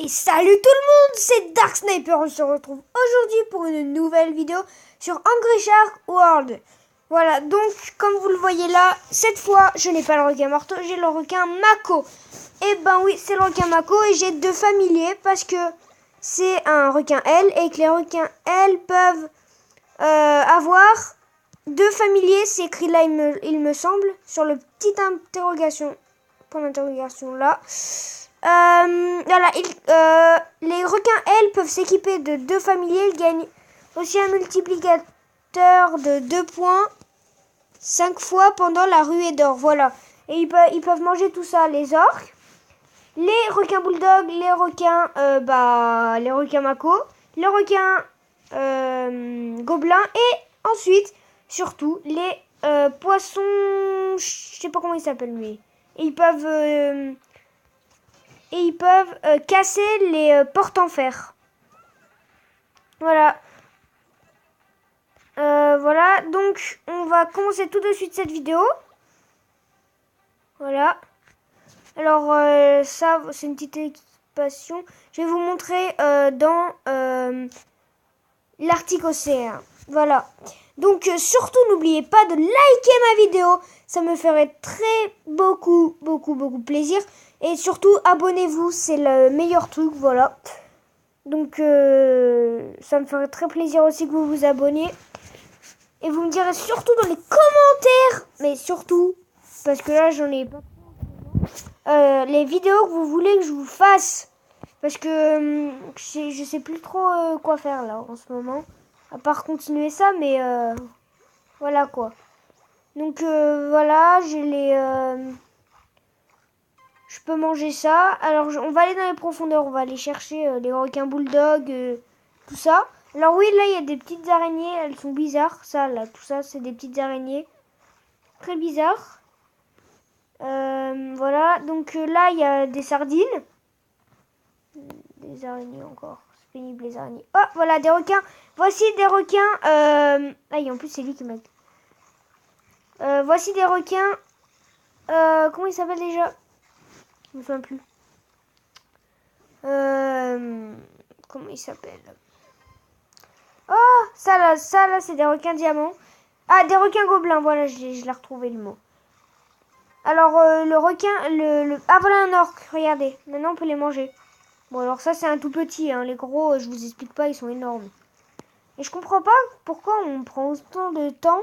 Et salut tout le monde, c'est Dark Sniper, on se retrouve aujourd'hui pour une nouvelle vidéo sur Angry Shark World. Voilà, donc comme vous le voyez là, cette fois je n'ai pas le requin marteau, j'ai le requin Mako. Et ben oui, c'est le requin Mako et j'ai deux familiers parce que c'est un requin L et que les requins L peuvent avoir deux familiers, c'est écrit là il me semble, sur le petit interrogation, point d'interrogation là. Voilà, les requins, elles, peuvent s'équiper de deux familiers. Ils gagnent aussi un multiplicateur de 2 points 5 fois pendant la ruée d'or. Voilà. Et ils peuvent manger tout ça, les orques, les requins bulldogs, les requins mako, les requins gobelins et ensuite, surtout, les poissons, je sais pas comment ils s'appellent lui. Et ils peuvent casser les portes en fer. Voilà. Voilà, donc on va commencer tout de suite cette vidéo. Voilà. Alors ça, c'est une petite équipation. Je vais vous montrer dans l'Arctique Océan. Voilà. Donc surtout, n'oubliez pas de liker ma vidéo. Ça me ferait beaucoup plaisir. Et surtout, abonnez-vous. C'est le meilleur truc. Voilà. Donc ça me ferait très plaisir aussi que vous vous abonniez. Et vous me direz surtout dans les commentaires, mais surtout, parce que là j'en ai pas, les vidéos que vous voulez que je vous fasse. Parce que je sais plus trop quoi faire là en ce moment. À part continuer ça, mais voilà quoi. Donc voilà, j'ai les... je peux manger ça. Alors on va aller dans les profondeurs, on va aller chercher les requins bulldogs, tout ça. Alors oui, là il y a des petites araignées, elles sont bizarres. Ça là, tout ça c'est des petites araignées. Très bizarres. Voilà, donc là il y a des sardines. Des araignées encore. C'est pénible les araignées. Oh, voilà des requins. Voici des requins. Ah, et en plus c'est lui qui m'a... voici des requins. Comment ils s'appellent déjà? Je me souviens plus. Comment ils s'appellent? Oh, ça là c'est des requins diamants. Ah, des requins gobelins, voilà, je l'ai retrouvé le mot. Alors, le requin, ah, voilà un orque, regardez. Maintenant, on peut les manger. Bon, alors ça, c'est un tout petit, hein. Les gros, je vous explique pas, ils sont énormes. Et je comprends pas pourquoi on prend autant de temps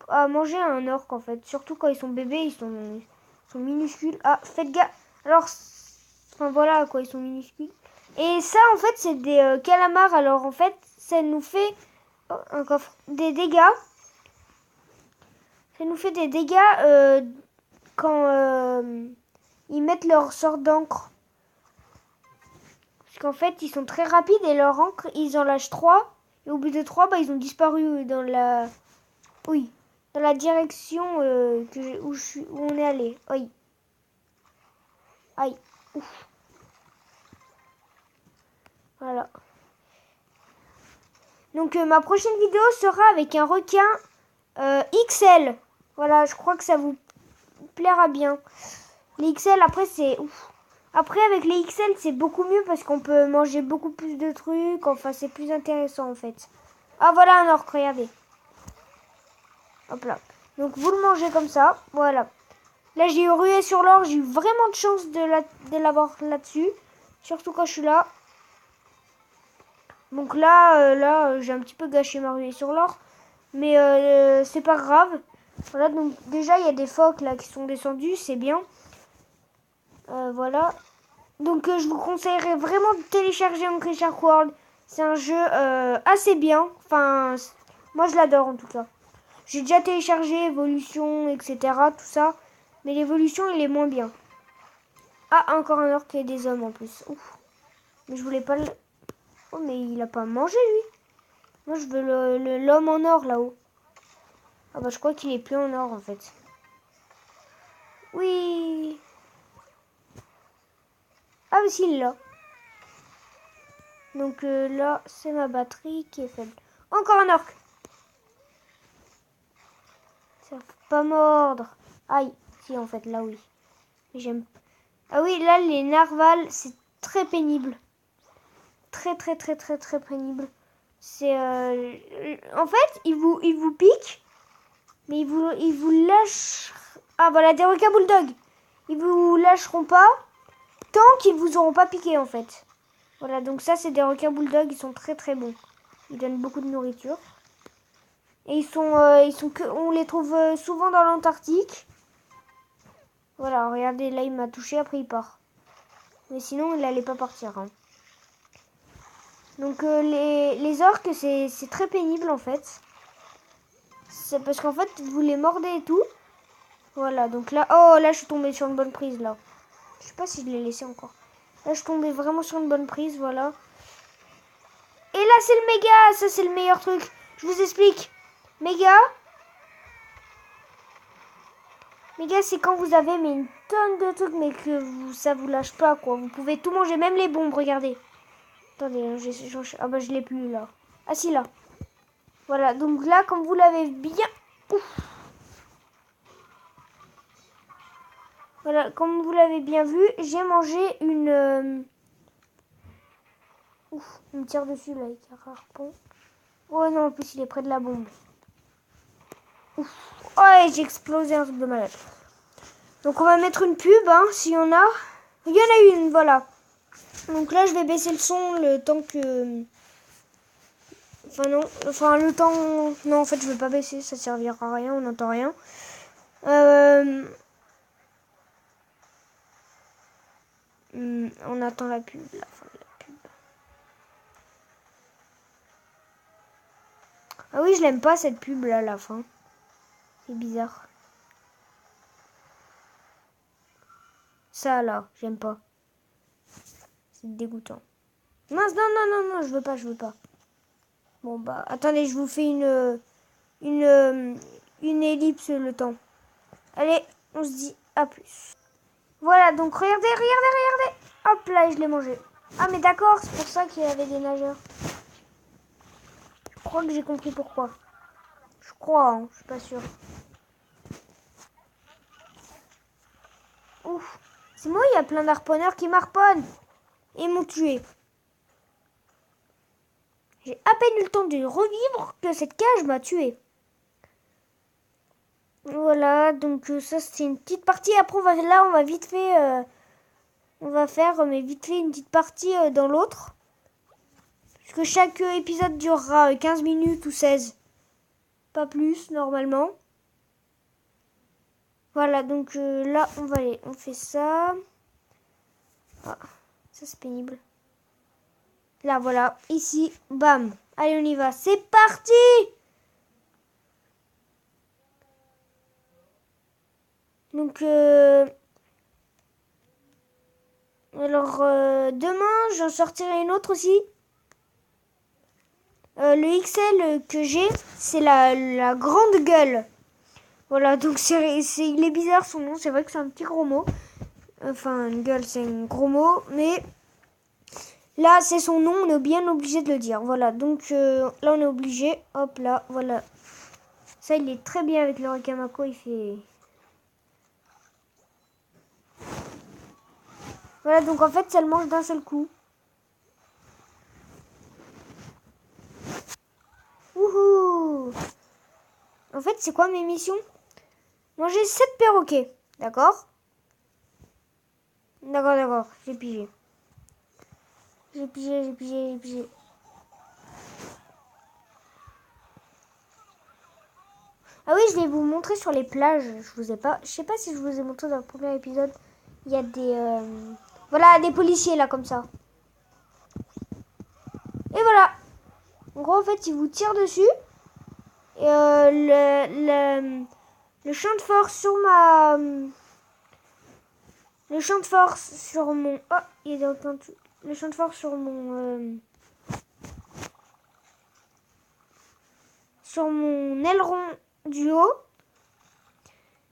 à manger un orque, en fait. Surtout quand ils sont bébés, ils sont minuscules. Ah, faites gaffe. Alors, enfin, voilà, quoi, ils sont minuscules. Et ça, en fait, c'est des calamars. Alors, en fait, ça nous fait un coffre, des dégâts. Ça nous fait des dégâts quand ils mettent leur sort d'encre. Parce qu'en fait, ils sont très rapides et leur encre, ils en lâchent 3. Et au bout de 3, bah, ils ont disparu dans la... Oui, dans la direction où on est allé. Oui. Aïe. Ouf. Voilà. Donc ma prochaine vidéo sera avec un requin XL. Voilà, je crois que ça vous plaira bien. Les XL, après, c'est ouf. Après, avec les XL, c'est beaucoup mieux parce qu'on peut manger beaucoup plus de trucs. Enfin, c'est plus intéressant, en fait. Ah, voilà un orque, regardez. Hop là. Donc, vous le mangez comme ça. Voilà. Là, j'ai eu rué sur l'or. J'ai eu vraiment de chance de l'avoir là-dessus. Surtout quand je suis là. Donc là, j'ai un petit peu gâché ma ruée sur l'or. Mais c'est pas grave. Voilà, donc déjà, il y a des phoques là qui sont descendus. C'est bien. Voilà. Donc je vous conseillerais vraiment de télécharger Angry Shark World. C'est un jeu assez bien. Enfin, moi je l'adore en tout cas. J'ai déjà téléchargé Evolution, etc. Tout ça. Mais l'évolution, il est moins bien. Ah, encore un orque et des hommes en plus. Ouf. Mais je voulais pas le... Oh, mais il a pas mangé lui. Moi je veux l'homme en or là-haut. Ah bah je crois qu'il est plus en or en fait. Oui. Ah mais si, il l'a. Donc là, c'est ma batterie qui est faible. Encore un orque. Ça faut pas mordre. Aïe. Si, en fait, là, oui. J'aime. Ah oui, là, les narvals, très pénible. Très pénible. C'est en fait, il vous pique, mais il vous lâche. Ah voilà, des requins bulldog. Ils vous lâcheront pas tant qu'ils vous auront pas piqué en fait. Voilà, donc ça c'est des requins bulldog, ils sont très bons. Ils donnent beaucoup de nourriture. Et on les trouve souvent dans l'Antarctique. Voilà, regardez, là il m'a touché, après il part. Mais sinon il n'allait pas partir. Hein. Donc les orques, c'est très pénible en fait. C'est parce qu'en fait, vous les mordez et tout. Voilà, donc là, oh là je suis tombée sur une bonne prise là. Je sais pas si je l'ai laissé encore. Là je suis tombée vraiment sur une bonne prise, voilà. Et là c'est le méga, ça c'est le meilleur truc. Je vous explique. Méga, c'est quand vous avez mais une tonne de trucs mais que ça vous lâche pas quoi. Vous pouvez tout manger, même les bombes, regardez. Attendez, ah bah je l'ai plus là. Ah si là. Voilà, donc là comme vous l'avez bien... Ouf. Voilà, comme vous l'avez bien vu, j'ai mangé une... Ouf, il me tire dessus là avec un harpon. Oh non, en plus il est près de la bombe. Ouf. Oh, j'ai explosé un truc de malade. Donc on va mettre une pub, hein, s'il y en a. Il y en a une, voilà. Donc là, je vais baisser le son le temps que... Enfin non, enfin le temps... Non, en fait, je vais pas baisser, ça servira à rien, on n'entend rien. On attend la pub, la fin de la pub. Ah oui, je l'aime pas cette pub là à la fin. C'est bizarre. Ça là, j'aime pas. C'est dégoûtant. Mince, non, je veux pas. Bon bah, attendez, je vous fais une ellipse le temps. Allez, on se dit à plus. Voilà, donc regardez. Hop là, je l'ai mangé. Ah mais d'accord, c'est pour ça qu'il y avait des nageurs. Je crois que j'ai compris pourquoi. Je crois, hein, je suis pas sûre. Ouf, c'est moi, il y a plein d'harponneurs qui m'harponnent. Et m'ont tué. J'ai à peine eu le temps de revivre que cette cage m'a tué. Voilà, donc ça c'est une petite partie. Après on va vite fait... on va faire mais vite fait une petite partie dans l'autre. Parce que chaque épisode durera 15 minutes ou 16. Pas plus normalement. Voilà, donc là on va aller. On fait ça. Ah, ça c'est pénible. Là voilà, ici, bam. Allez on y va, c'est parti! Donc alors demain j'en sortirai une autre aussi. Le XL que j'ai, c'est la grande gueule. Voilà, donc il est bizarre son nom, c'est vrai que c'est un petit gros mot. Enfin, une gueule, c'est un gros mot, mais là, c'est son nom, on est bien obligé de le dire. Voilà, donc là, on est obligé. Hop là, voilà. Ça, il est très bien avec le Ricamaco, il fait... Voilà, donc en fait, ça le mange d'un seul coup. Wouhou! En fait, c'est quoi mes missions? Manger 7 perroquets, d'accord? D'accord, j'ai pigé. J'ai pigé. Ah oui, je vais vous montrer sur les plages. Je sais pas si je vous ai montré dans le premier épisode. Il y a des... Voilà, des policiers là, comme ça. Et voilà. En gros, en fait, ils vous tirent dessus. Et le champ de force sur ma... Le champ de force sur mon... Oh, il y a des... Le champ de force sur mon... Sur mon aileron du haut.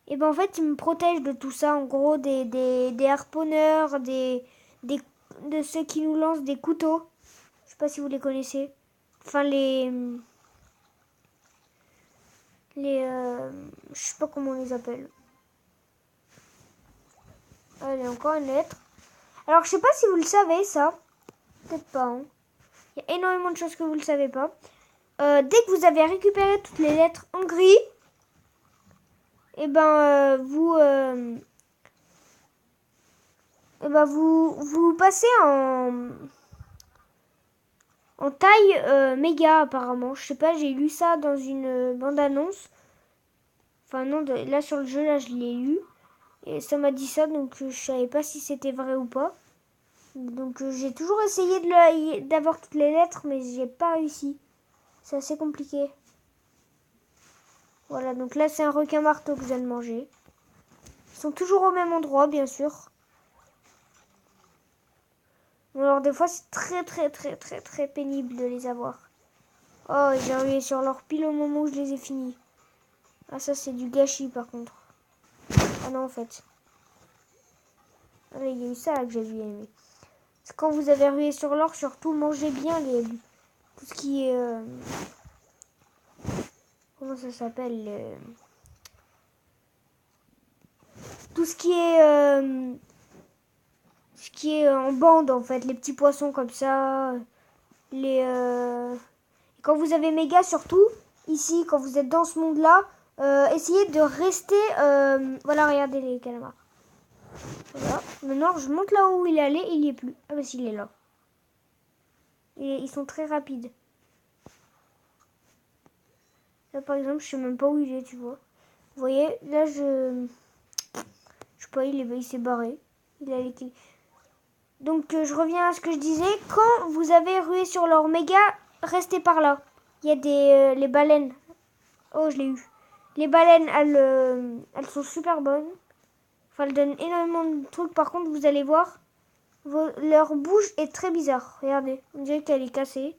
Et ben en fait, il me protège de tout ça. En gros, des harponneurs, de ceux qui nous lancent des couteaux. Je sais pas si vous les connaissez. Enfin, je sais pas comment on les appelle. Allez, encore une lettre. Alors, je sais pas si vous le savez, ça. Peut-être pas. Hein. Il y a énormément de choses que vous ne savez pas. Dès que vous avez récupéré toutes les lettres en gris, et vous passez en taille méga apparemment. Je sais pas, j'ai lu ça dans une bande-annonce. Enfin non, là sur le jeu, là je l'ai lu. Et ça m'a dit ça, donc je savais pas si c'était vrai ou pas. Donc j'ai toujours essayé d'avoir toutes les lettres, mais j'ai pas réussi. C'est assez compliqué. Voilà, donc là c'est un requin marteau que je viens de manger. Ils sont toujours au même endroit, bien sûr. Alors des fois c'est très pénible de les avoir. Oh, j'ai arrivé sur leur pile au moment où je les ai finis. Ah ça c'est du gâchis par contre. Ah non en fait. Ah, il y a eu ça là que j'ai bien aimé. C'est quand vous avez rué sur l'or, surtout mangez bien tout ce qui est... comment ça s'appelle tout ce qui est... ce qui est en bande en fait. Les petits poissons comme ça. Quand vous avez méga surtout, ici, quand vous êtes dans ce monde-là, essayez de rester... voilà, regardez les calamars. Voilà. Maintenant, je monte là où il est allé, il n'y est plus. Ah bah s'il est là. Ils sont très rapides. Là, par exemple, je sais même pas où il est, tu vois. Vous voyez, là, je sais pas, il s'est barré. Il a les clés. Donc, je reviens à ce que je disais. Quand vous avez rué sur leur méga, restez par là. Il y a les baleines. Oh, je l'ai eu. Les baleines, elles sont super bonnes. Enfin, elles donnent énormément de trucs. Par contre, vous allez voir, leur bouche est très bizarre. Regardez, on dirait qu'elle est cassée.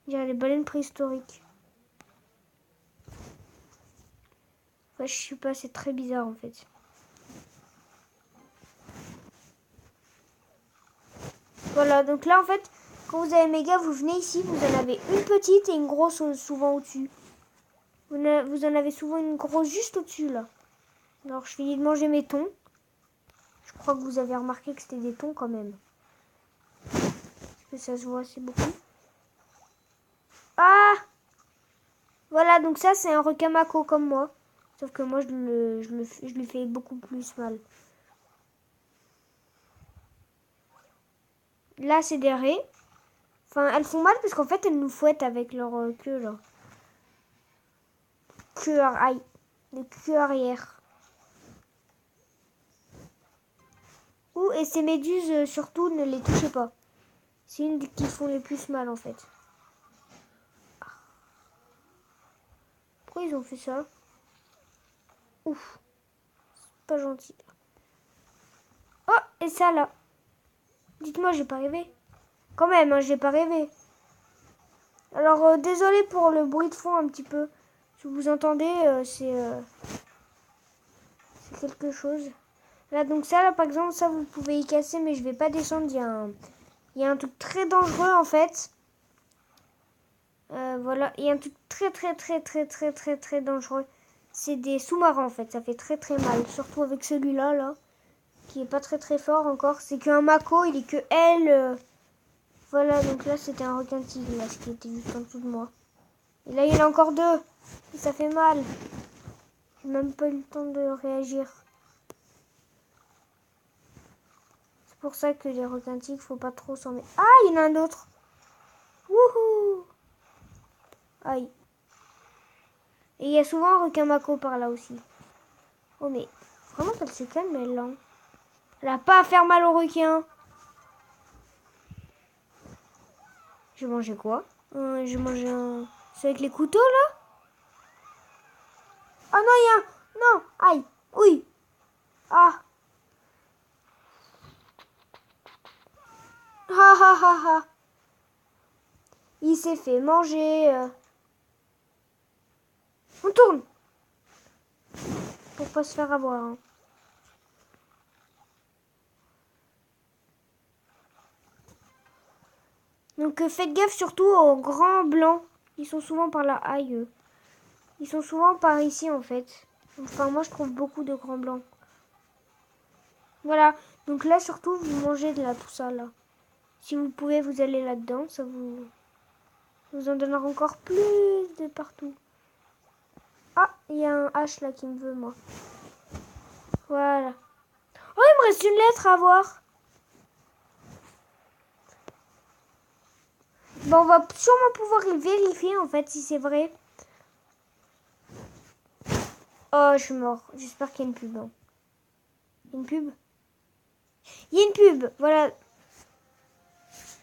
On dirait les baleines préhistoriques. Enfin, je sais pas, c'est très bizarre en fait. Voilà, donc là en fait, quand vous avez méga, vous venez ici, vous en avez une petite et une grosse souvent au-dessus. Vous en avez souvent une grosse juste au-dessus là. Alors je finis de manger mes thons. Je crois que vous avez remarqué que c'était des thons quand même. Parce que ça se voit assez beaucoup. Ah! Voilà, donc ça c'est un requin mako comme moi. Sauf que moi je lui fais beaucoup plus mal. Là c'est des raies. Enfin elles font mal parce qu'en fait elles nous fouettent avec leur queue là. Queue aïe. Les queues arrière. Et ces méduses surtout ne les touchez pas. C'est une qui font les plus mal en fait. Pourquoi ils ont fait ça? Ouf. C'est pas gentil. Oh, et ça là. Dites-moi, j'ai pas rêvé. Quand même, hein, j'ai pas rêvé. Alors, désolé pour le bruit de fond un petit peu. Si vous entendez, c'est quelque chose. Là, donc ça, là, par exemple, ça, vous pouvez y casser, mais je vais pas descendre. Il y a un truc très dangereux, en fait. Voilà, il y a un truc très dangereux. C'est des sous-marins, en fait. Ça fait très mal. Surtout avec celui-là, là. Qui est pas très fort encore. C'est qu'un mako, il est que elle. Voilà, donc là, c'était un requin tigre, là, ce qui était juste en dessous de moi. Et là, il y en a encore deux. Et ça fait mal. J'ai même pas eu le temps de réagir. C'est pour ça que les requins tigres, faut pas trop s'en mettre. Ah, il y en a un autre. Wouhou. Aïe. Et il y a souvent un requin mako par là aussi. Oh, mais vraiment qu'elle se calme, elle, là. Elle a pas à faire mal aux requins. J'ai mangé quoi? J'ai mangé un... C'est avec les couteaux, là? Ah non, il y a un... Non, aïe. Oui. Ah. Ha ha ha ha. Il s'est fait manger. On tourne. Pour pas se faire avoir. Hein. Donc faites gaffe surtout aux grands blancs. Ils sont souvent par là. Aïe. Ils sont souvent par ici en fait. Enfin moi je trouve beaucoup de grands blancs. Voilà. Donc là, surtout, vous mangez de là, tout ça, là. Si vous pouvez, vous allez là-dedans. Ça vous en donnera encore plus de partout. Ah, il y a un H là qui me veut, moi. Voilà. Oh, il me reste une lettre à voir. Bon, on va sûrement pouvoir vérifier, en fait, si c'est vrai. Oh, je suis mort. J'espère qu'il y a une pub. Hein. Il y a une pub? Il y a une pub, voilà.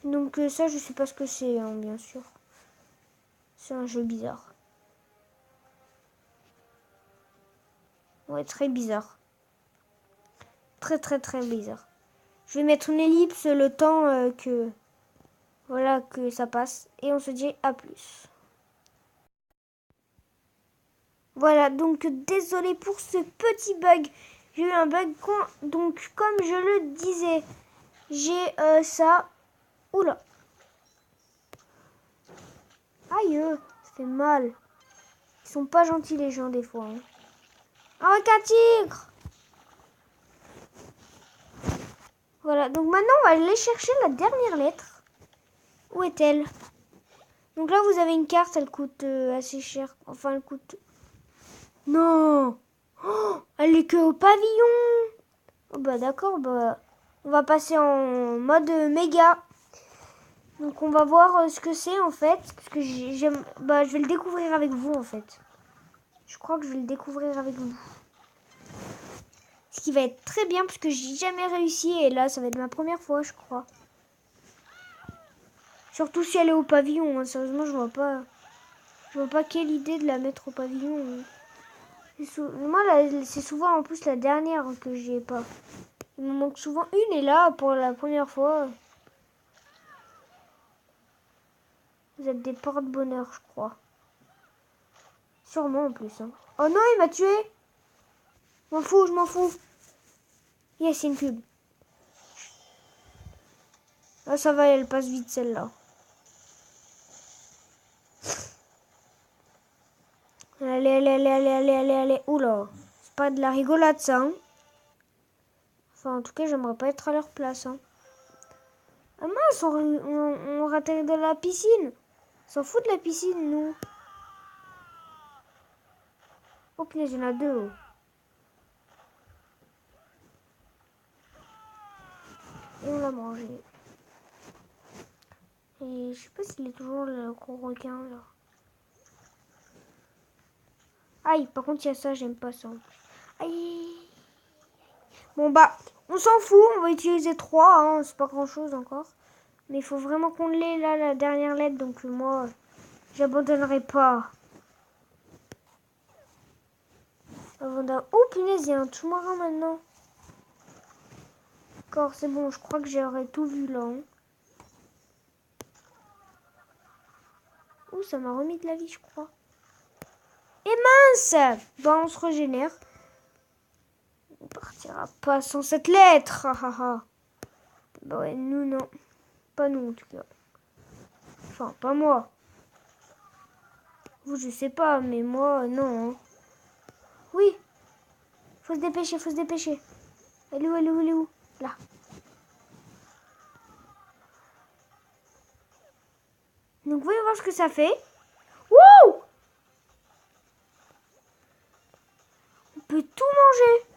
Donc ça, je sais pas ce que c'est, hein, bien sûr. C'est un jeu bizarre. Ouais, très bizarre. Très, très, très bizarre. Je vais mettre une ellipse le temps que... Voilà, que ça passe. Et on se dit à plus. Voilà, donc désolé pour ce petit bug. J'ai eu un bug. Donc, comme je le disais, j'ai ça. Oula. Aïe, ça fait mal. Ils sont pas gentils les gens des fois. Hein. Ah, un tigre. Voilà, donc maintenant on va aller chercher la dernière lettre. Où est-elle? Donc là vous avez une carte, elle coûte assez cher. Enfin elle coûte... Non, oh, elle est que au pavillon. Oh, bah d'accord, bah on va passer en mode méga. Donc on va voir ce que c'est en fait. Parce que j'aime... Bah je vais le découvrir avec vous en fait. Je crois que je vais le découvrir avec vous. Ce qui va être très bien parce que j'ai jamais réussi. Et là ça va être ma première fois je crois. Surtout si elle est au pavillon. Hein. Sérieusement je vois pas... Je vois pas quelle idée de la mettre au pavillon. Moi, c'est souvent en plus la dernière que j'ai pas. Il me manque souvent une et là, pour la première fois, vous êtes des porte-bonheur, je crois. Sûrement en plus. Hein. Oh non, il m'a tué. Je m'en fous. Yes, c'est une pub. Ah, ça va, elle passe vite celle-là. Allez, allez, allez, allez, allez, allez, allez. Oula, c'est pas de la rigolade ça. Hein. Enfin, en tout cas, j'aimerais pas être à leur place. Hein. Ah mince, on ratterrit de la piscine. On s'en fout de la piscine, nous. Oh punaise, il y en a deux. Oh. Et on l'a mangé. Et je sais pas s'il est toujours le gros requin là. Aïe, par contre il y a ça, j'aime pas ça. Aïe. Bon bah, on s'en fout, on va utiliser 3, hein, c'est pas grand chose encore. Mais il faut vraiment qu'on l'ait là, la dernière lettre, donc moi, j'abandonnerai pas. Oh punaise, il y a un sous-marin maintenant. D'accord, c'est bon, je crois que j'aurais tout vu là. Hein. Ouh, ça m'a remis de la vie, je crois. Et mince! Bah, on se régénère. On partira pas sans cette lettre. Bah ouais, nous non. Pas nous en tout cas. Enfin, pas moi. Vous, je sais pas, mais moi, non. Hein. Oui. Faut se dépêcher, faut se dépêcher. Elle est où, elle est où, elle est où? Là. Donc, voyons voir ce que ça fait. Wouh! On peut tout manger.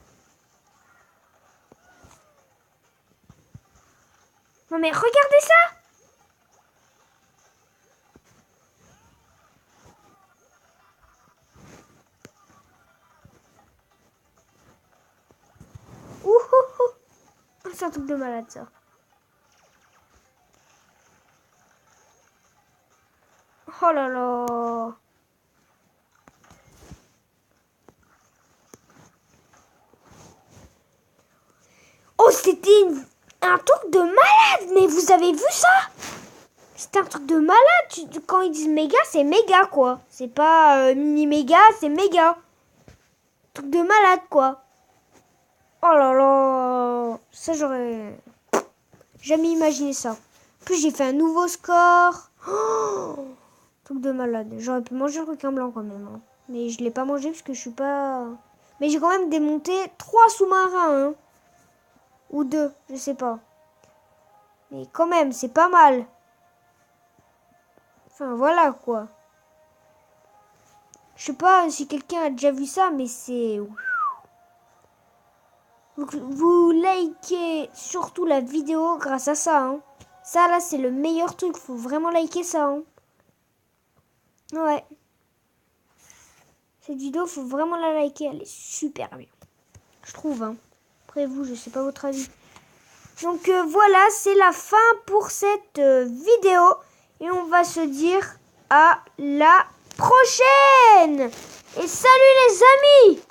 Non mais regardez ça! Ouh, ouh, ouh. C'est un truc de malade ça. Oh là là. Oh, c'était un truc de malade. Mais vous avez vu ça? C'est un truc de malade. Quand ils disent méga, c'est méga quoi. C'est pas mini méga, c'est méga. Truc de malade quoi. Oh là là. Ça j'aurais jamais imaginé ça. En plus j'ai fait un nouveau score. Oh, truc de malade. J'aurais pu manger le requin blanc quand même. Hein. Mais je l'ai pas mangé parce que je suis pas... Mais j'ai quand même démonté 3 sous-marins. Hein. Ou 2, je sais pas. Mais quand même, c'est pas mal. Enfin, voilà, quoi. Je sais pas si quelqu'un a déjà vu ça, mais c'est... Vous likez surtout la vidéo grâce à ça, hein. Ça, là, c'est le meilleur truc. Faut vraiment liker ça, hein. Ouais. Cette vidéo, faut vraiment la liker. Elle est super bien. Je trouve, hein. Après, vous, je sais pas votre avis. Donc, voilà, c'est la fin pour cette vidéo. Et on va se dire à la prochaine. Et salut les amis!